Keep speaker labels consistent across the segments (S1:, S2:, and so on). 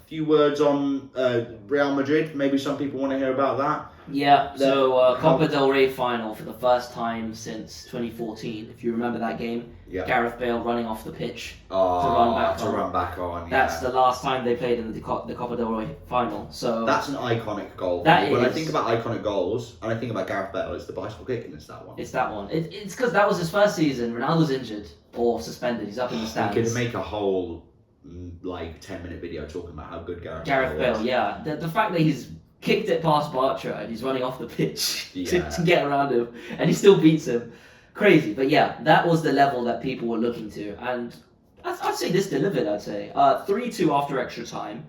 S1: few words on Real Madrid. Maybe some people want to hear about that.
S2: Yeah, so Copa del Rey final for the first time since 2014. If you remember that game, Gareth Bale running off the pitch to run back on. That's the last time they played in the Copa del Rey final. So
S1: that's an iconic goal. When I think about iconic goals and I think about Gareth Bale, it's the bicycle kick and it's that one.
S2: It's that one. It's because that was his first season. Ronaldo's injured or suspended. He's up in the stands.
S1: You could make a whole 10-minute video talking about how good Gareth
S2: Bale. Yeah, the fact that he's kicked it past Bartra and he's running off the pitch to get around him and he still beats him. Crazy. But yeah, that was the level that people were looking to, and I'd say this delivered. I'd say 3-2 after extra time.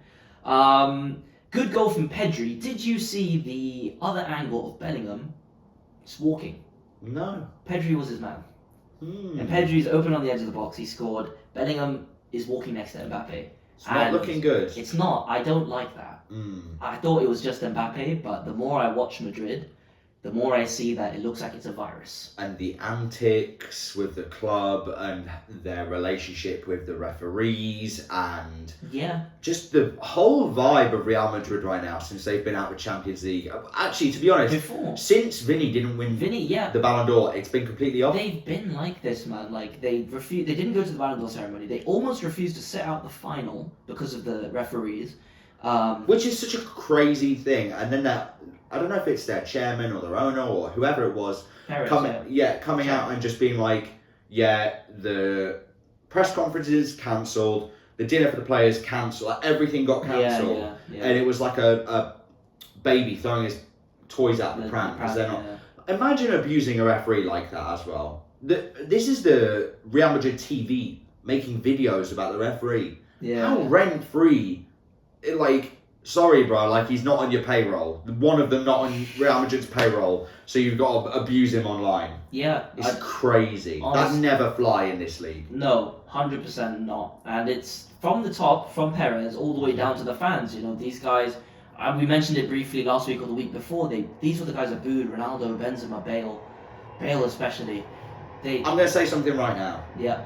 S2: Good goal from Pedri. Did you see the other angle of Bellingham just walking?
S1: No.
S2: Pedri was his man. And Pedri's open on the edge of the box. He scored. Bellingham is walking next to Mbappe.
S1: It's not looking good.
S2: It's not. I don't like that. I thought it was just Mbappe, but the more I watch Madrid, the more I see that it looks like it's a virus.
S1: And the antics with the club and their relationship with the referees and just the whole vibe of Real Madrid right now since they've been out of the Champions League. Actually, to be honest, since Vinny didn't win the Ballon d'Or, it's been completely off.
S2: They've been like this, man. Like they didn't go to the Ballon d'Or ceremony. They almost refused to sit out the final because of the referees.
S1: Which is such a crazy thing. And then I don't know if it's their chairman or their owner or whoever it was coming out and just being like, the press conferences cancelled, the dinner for the players cancelled, everything got cancelled, and it was like a baby throwing his toys out the pram because they're not. Imagine abusing a referee like that as well. This is the Real Madrid TV making videos about the referee. How rent free. Sorry, bro, he's not on your payroll. One of them not on Real Madrid's payroll, so you've got to abuse him online.
S2: Yeah.
S1: It's crazy. That'd never fly in this league.
S2: No, 100% not. And it's from the top, from Perez, all the way down to the fans. You know, these guys, we mentioned it briefly last week or the week before, these were the guys that booed Ronaldo, Benzema, Bale especially.
S1: I'm going to say something right now.
S2: Yeah.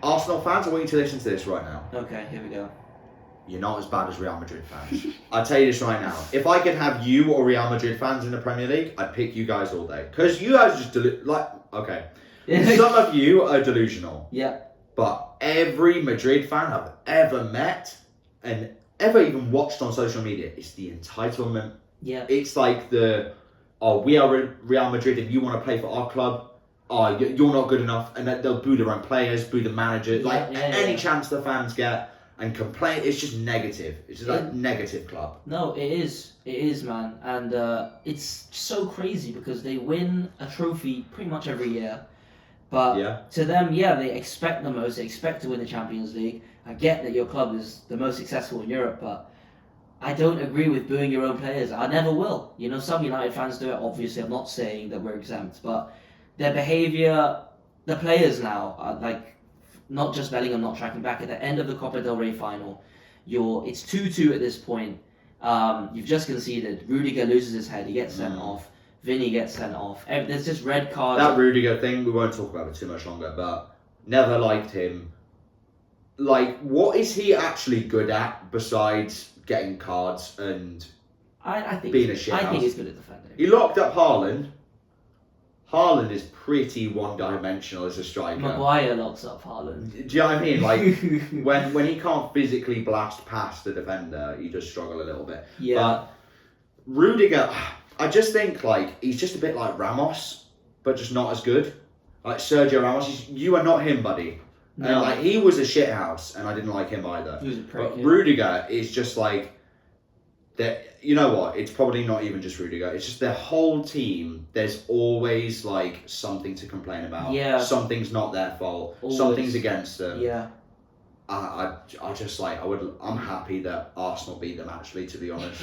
S1: Arsenal fans, I want you to listen to this right now.
S2: Okay, here we go.
S1: You're not as bad as Real Madrid fans. I'll tell you this right now. If I could have you or Real Madrid fans in the Premier League, I'd pick you guys all day. Because you guys just okay. Some of you are delusional.
S2: Yeah.
S1: But every Madrid fan I've ever met and ever even watched on social media, it's the entitlement.
S2: Yeah.
S1: It's like we are Real Madrid and you want to play for our club. You're not good enough. And they'll boo their own players, boo the manager. Any chance the fans get. And complain, it's just negative. It's just negative club.
S2: No, it is, man. And it's so crazy because they win a trophy pretty much every year. But to them, they expect the most. They expect to win the Champions League. I get that your club is the most successful in Europe, but I don't agree with booing your own players. I never will. You know, some United fans do it. Obviously, I'm not saying that we're exempt, but their behaviour, the players now, are not just Bellingham not tracking back. At the end of the Copa del Rey final, it's 2-2 at this point. You've just conceded. Rudiger loses his head. He gets sent off. Vinny gets sent off. There's just red cards.
S1: That Rudiger thing, we won't talk about it too much longer, but never liked him. What is he actually good at besides getting cards and being a shit house?
S2: I think he's good at defending.
S1: He locked up Haaland. Haaland is pretty one-dimensional as a striker.
S2: Maguire locks up Haaland.
S1: Do you know what I mean? When he can't physically blast past the defender, you just struggle a little bit.
S2: Yeah.
S1: But Rudiger, I just think he's just a bit like Ramos, but just not as good. Like Sergio Ramos, you are not him, buddy. No. And he was a shithouse, and I didn't like him either.
S2: He was a prick.
S1: But Rudiger is just that. You know what? It's probably not even just Rudiger. It's just their whole team. There's always something to complain about.
S2: Yeah.
S1: Something's not their fault.
S2: Always.
S1: Something's against them.
S2: Yeah.
S1: I just I'm happy that Arsenal beat them actually, to be honest.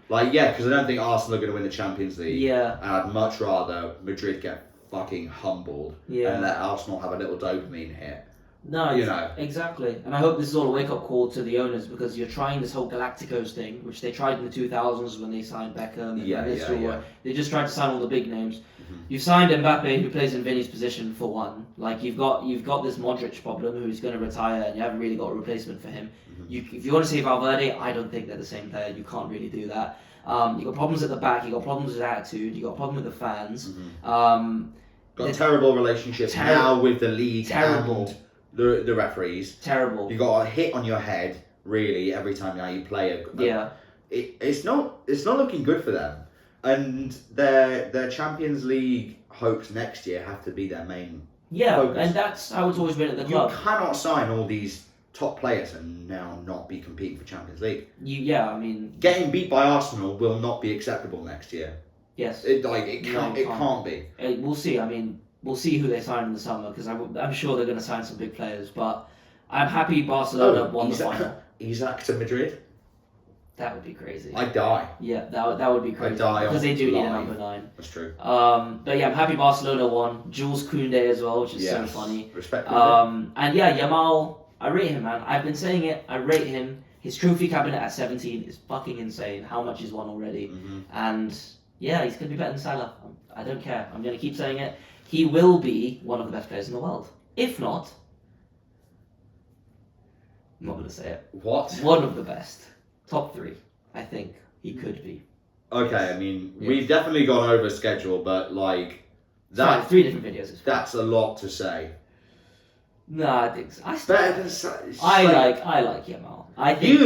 S1: Because I don't think Arsenal are going to win the Champions League.
S2: Yeah.
S1: And I'd much rather Madrid get fucking humbled and let Arsenal have a little dopamine hit.
S2: No,
S1: you know.
S2: Exactly. And I hope this is all a wake-up call to the owners, because you're trying this whole Galacticos thing, which they tried in the 2000s when they signed Beckham. And they just tried to sign all the big names. Mm-hmm. You've signed Mbappe, who plays in Vinny's position, for one. Like, you've got this Modric problem, who's going to retire, and you haven't really got a replacement for him. Mm-hmm. If you want to say Valverde, I don't think they're the same player. You can't really do that. You've got problems at the back. You've got problems with attitude. You've got a problem with the fans.
S1: Mm-hmm. Got a terrible relationship now with the league and the referees.
S2: Terrible.
S1: You got a hit on your head, really, every time now you play. It's not looking good for them, and their Champions League hopes next year have to be their main focus.
S2: And that's how it's always been at the club.
S1: You cannot sign all these top players and now not be competing for Champions League.
S2: Getting
S1: beat by Arsenal will not be acceptable next year.
S2: Yes.
S1: It can't be.
S2: We'll see. We'll see who they sign in the summer, because I'm sure they're going to sign some big players. But I'm happy Barcelona won the final.
S1: Isaac to Madrid.
S2: That would be crazy.
S1: I'd die.
S2: Yeah, that would be crazy.
S1: I'd die
S2: because they do need a number 9.
S1: That's true.
S2: But yeah, I'm happy Barcelona won. Jules Koundé as well, which is so funny.
S1: Respect.
S2: And yeah, Yamal, I rate him, man. I've been saying it. I rate him. His trophy cabinet at 17 is fucking insane. How much he's won already, and yeah, he's gonna be better than Salah. I don't care. I'm gonna keep saying it. He will be one of the best players in the world. If not, I'm not gonna say it.
S1: What?
S2: One of the best. Top 3, I think he could be.
S1: Okay, we've definitely gone over schedule, but like that.
S2: 3 different videos.
S1: That's a lot to say.
S2: No, I think so.
S1: I
S2: like Yamal. I think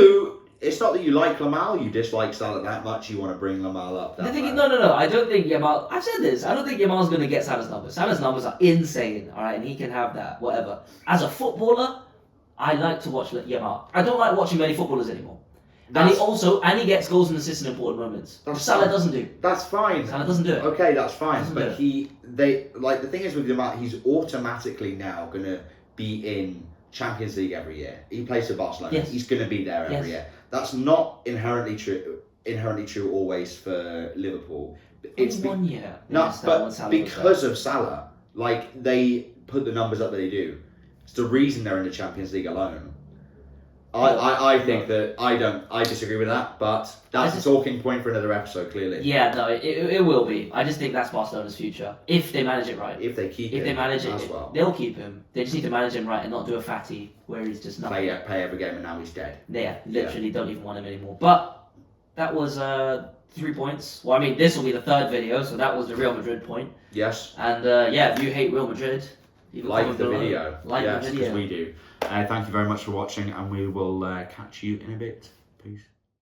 S1: it's not that you like Lamine, you dislike Salah that much. You want to bring Lamine up.
S2: The thing is, no. I don't think Yamal. I've said this. I don't think Yamal's going to get Salah's numbers. Salah's numbers are insane. All right, and he can have that. Whatever. As a footballer, I like to watch Yamal. I don't like watching many footballers anymore. And he gets goals and assists in important moments. Salah doesn't do.
S1: That's fine.
S2: Salah doesn't do it.
S1: Okay, that's fine. But the thing is with Yamal, he's automatically now gonna be in Champions League every year. He plays for Barcelona.
S2: Yes.
S1: He's gonna be there every year. That's not inherently true always for Liverpool.
S2: It's 1 year.
S1: But because of Salah, like they put the numbers up that they do. It's the reason they're in the Champions League alone. I think that I disagree with that, but that's a talking point for another episode, clearly.
S2: Yeah, no, it will be. I just think that's Barcelona's future, if they manage it right.
S1: If they keep him.
S2: If they manage it,
S1: as well.
S2: They'll keep him. They just need to manage him right and not do a fatty where he's just nothing.
S1: Play every game and now he's dead.
S2: Yeah, literally don't even want him anymore. But that was 3 points. Well, this will be the 3rd video, so that was the Real Madrid point.
S1: Yes.
S2: And if you hate Real Madrid,
S1: like the video.
S2: Like the video.
S1: Because we do. Thank you very much for watching, and we will catch you in a bit. Peace.